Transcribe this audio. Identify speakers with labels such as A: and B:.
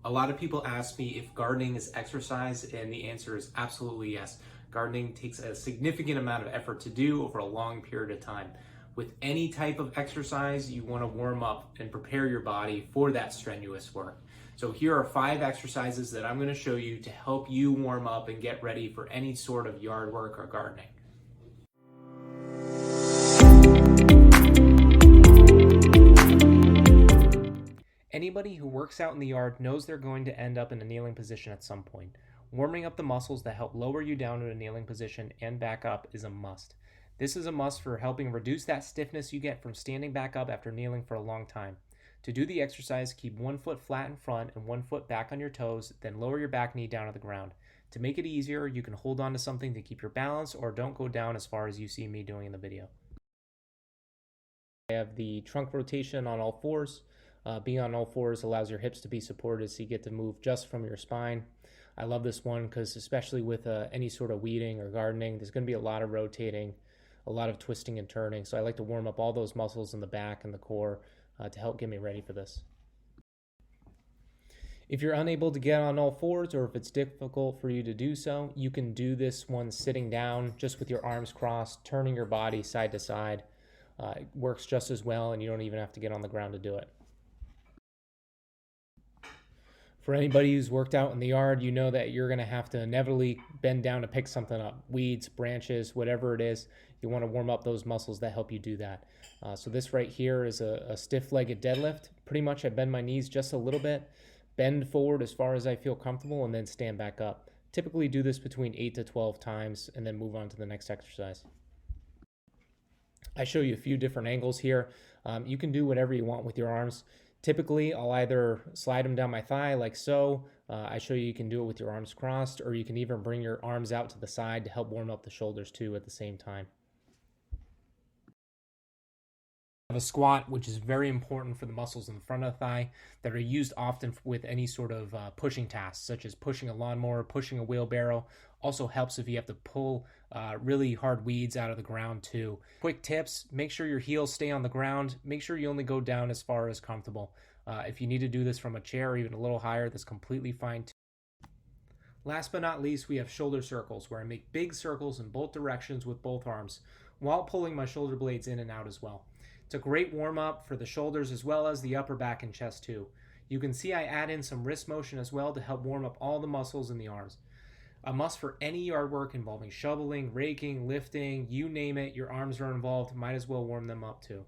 A: A lot of people ask me if gardening is exercise, and the answer is absolutely yes. Gardening takes a significant amount of effort to do over a long period of time. With any type of exercise, you want to warm up and prepare your body for that strenuous work. So here are 5 exercises that I'm going to show you to help you warm up and get ready for any sort of yard work or gardening. Anybody who works out in the yard knows they're going to end up in a kneeling position at some point. Warming up the muscles that help lower you down to a kneeling position and back up is a must. This is a must for helping reduce that stiffness you get from standing back up after kneeling for a long time. To do the exercise, keep one foot flat in front and one foot back on your toes, then lower your back knee down to the ground. To make it easier, you can hold on to something to keep your balance or don't go down as far as you see me doing in the video. I have the trunk rotation on all fours. Being on all fours allows your hips to be supported so you get to move just from your spine. I love this one because especially with any sort of weeding or gardening, there's going to be a lot of rotating, a lot of twisting and turning. So I like to warm up all those muscles in the back and the core to help get me ready for this. If you're unable to get on all fours, or if it's difficult for you to do so, you can do this one sitting down just with your arms crossed, turning your body side to side. It works just as well, and you don't even have to get on the ground to do it. For anybody who's worked out in the yard, you know that you're going to have to inevitably bend down to pick something up. Weeds, branches, whatever it is, you want to warm up those muscles that help you do that. So this right here is a stiff-legged deadlift. Pretty much I bend my knees just a little bit, bend forward as far as I feel comfortable, and then stand back up. Typically do this between 8 to 12 times and then move on to the next exercise. I show you a few different angles here. You can do whatever you want with your arms. Typically, I'll either slide them down my thigh like so. I show you can do it with your arms crossed, or you can even bring your arms out to the side to help warm up the shoulders too at the same time. I have a squat, which is very important for the muscles in the front of the thigh that are used often with any sort of pushing tasks, such as pushing a lawnmower, pushing a wheelbarrow. Also helps if you have to pull really hard weeds out of the ground too. Quick tips: make sure your heels stay on the ground. Make sure you only go down as far as comfortable. If you need to do this from a chair or even a little higher, that's completely fine too. Last but not least, we have shoulder circles, where I make big circles in both directions with both arms while pulling my shoulder blades in and out as well. It's a great warm-up for the shoulders as well as the upper back and chest too. You can see I add in some wrist motion as well to help warm up all the muscles in the arms. A must for any yard work involving shoveling, raking, lifting, you name it, your arms are involved, might as well warm them up too.